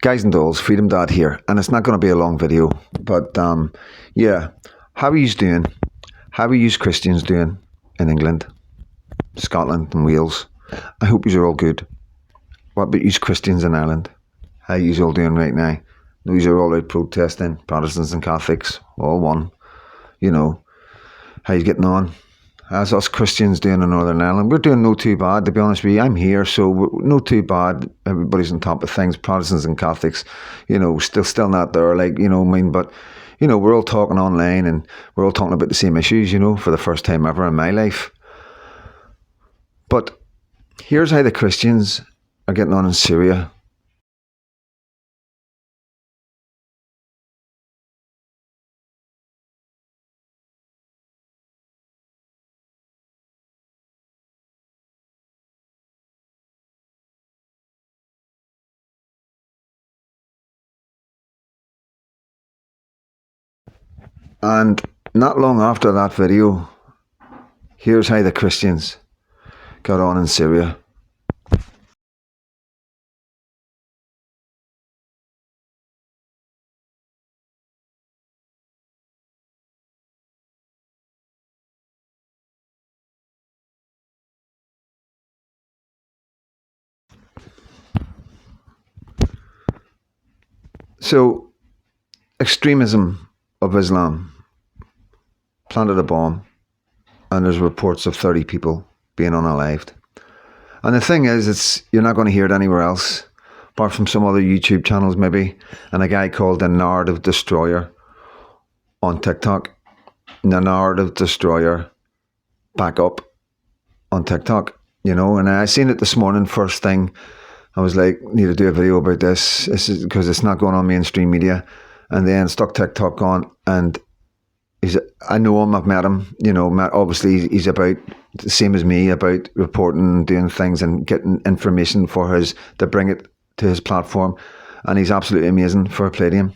Guys and dolls, Freedom Dad here, and it's not going to be a long video, but yeah, how are you doing? How are you Christians doing in England, Scotland and Wales? I hope you are all good. What about you Christians in Ireland? How are you all doing right now? These are all out protesting, Protestants and Catholics, all one. You know, how you getting on? How's us Christians doing in Northern Ireland? We're doing no too bad, to be honest with you. I'm here, so we're no too bad. Everybody's on top of things, Protestants and Catholics, still not there, but, we're all talking online and we're all talking about the same issues, for the first time ever in my life. But here's how the Christians are getting on in Syria. And not long after that video, here's how the Christians got on in Syria. So, extremism of Islam planted a bomb, and there's reports of 30 people being unalived. And the thing is, you're not going to hear it anywhere else, apart from some other YouTube channels maybe, and a guy called the Narrative Destroyer on TikTok. The Narrative Destroyer back up on TikTok, and I seen it this morning first thing. I was like, need to do a video about this. This is because it's not going on mainstream media. And then stuck TikTok on, and I know him, I've met him, obviously he's about the same as me, about reporting and doing things and getting information to bring it to his platform. And he's absolutely amazing. Fair play to him.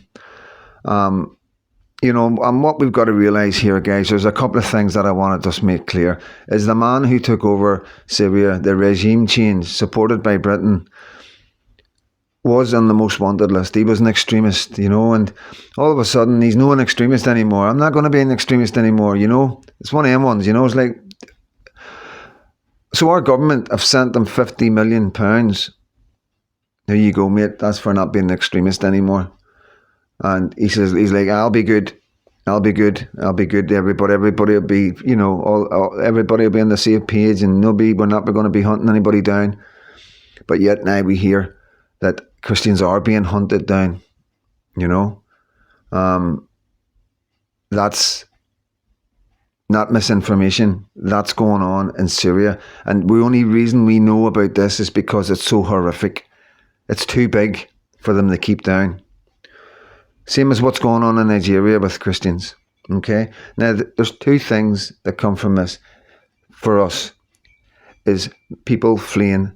And what we've got to realise here, guys, there's a couple of things that I want to just make clear. Is the man who took over Syria, the regime change supported by Britain, was on the most wanted list. He was an extremist, and all of a sudden he's not an extremist anymore. I'm not going to be an extremist anymore, It's one of them ones, it's like... So our government have sent them £50 million. There you go, mate. That's for not being an extremist anymore. And he's like, I'll be good. Everybody will be, everybody will be on the same page, and we're not going to be hunting anybody down. But yet now we hear that Christians are being hunted down, That's not misinformation. That's going on in Syria. And the only reason we know about this is because it's so horrific. It's too big for them to keep down. Same as what's going on in Nigeria with Christians, okay? Now, there's two things that come from this for us, is people fleeing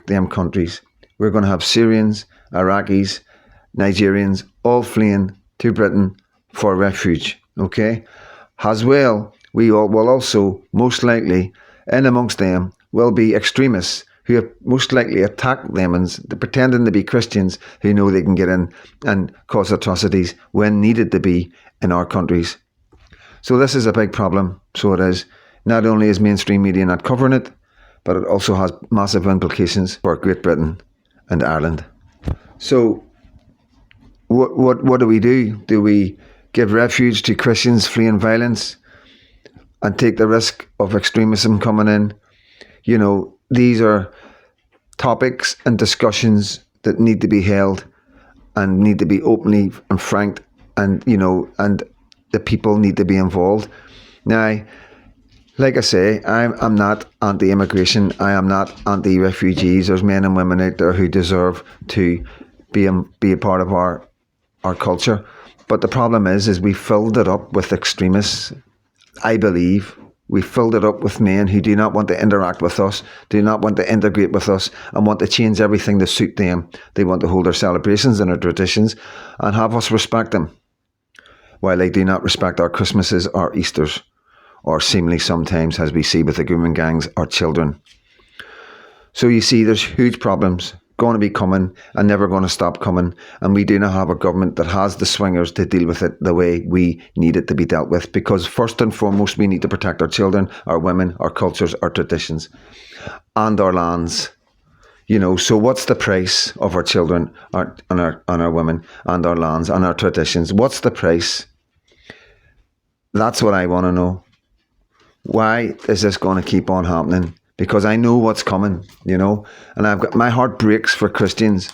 them countries. We're going to have Syrians, Iraqis, Nigerians, all fleeing to Britain for refuge, okay? As well, we all will also, most likely, in amongst them, will be extremists who have most likely attacked them and pretending to be Christians who know they can get in and cause atrocities when needed to be in our countries. So this is a big problem, so it is. Not only is mainstream media not covering it, but it also has massive implications for Great Britain and Ireland. So what do we do? Do we give refuge to Christians fleeing violence and take the risk of extremism coming in? These are topics and discussions that need to be held and need to be openly and frank, and and the people need to be involved. Now, like I say, I'm not anti-immigration. I am not anti-refugees. There's men and women out there who deserve to be a part of our culture. But the problem is we filled it up with extremists. I believe we filled it up with men who do not want to interact with us, do not want to integrate with us, and want to change everything to suit them. They want to hold their celebrations and their traditions and have us respect them, while they do not respect our Christmases or Easters, or seemingly sometimes, as we see with the grooming gangs, our children. So you see, there's huge problems going to be coming and never going to stop coming. And we do not have a government that has the swingers to deal with it the way we need it to be dealt with. Because first and foremost, we need to protect our children, our women, our cultures, our traditions, and our lands. You know, so what's the price of our children, and our women, and our lands, and our traditions? What's the price? That's what I want to know. Why is this going to keep on happening? Because I know what's coming, you know, and my heart breaks for Christians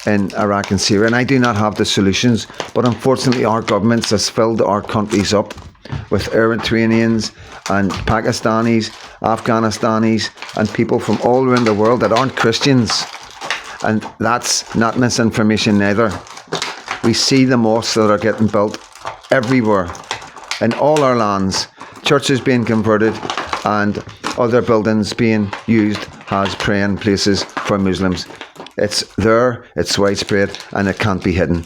in Iraq and Syria, and I do not have the solutions. But unfortunately, our governments has filled our countries up with Eritreans and Pakistanis, Afghanistanis, and people from all around the world that aren't Christians. And that's not misinformation neither. We see the mosques that are getting built everywhere, in all our lands, churches being converted and other buildings being used as praying places for Muslims. It's there, it's widespread, and it can't be hidden.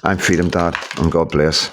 I'm Freedom Dad, and God bless.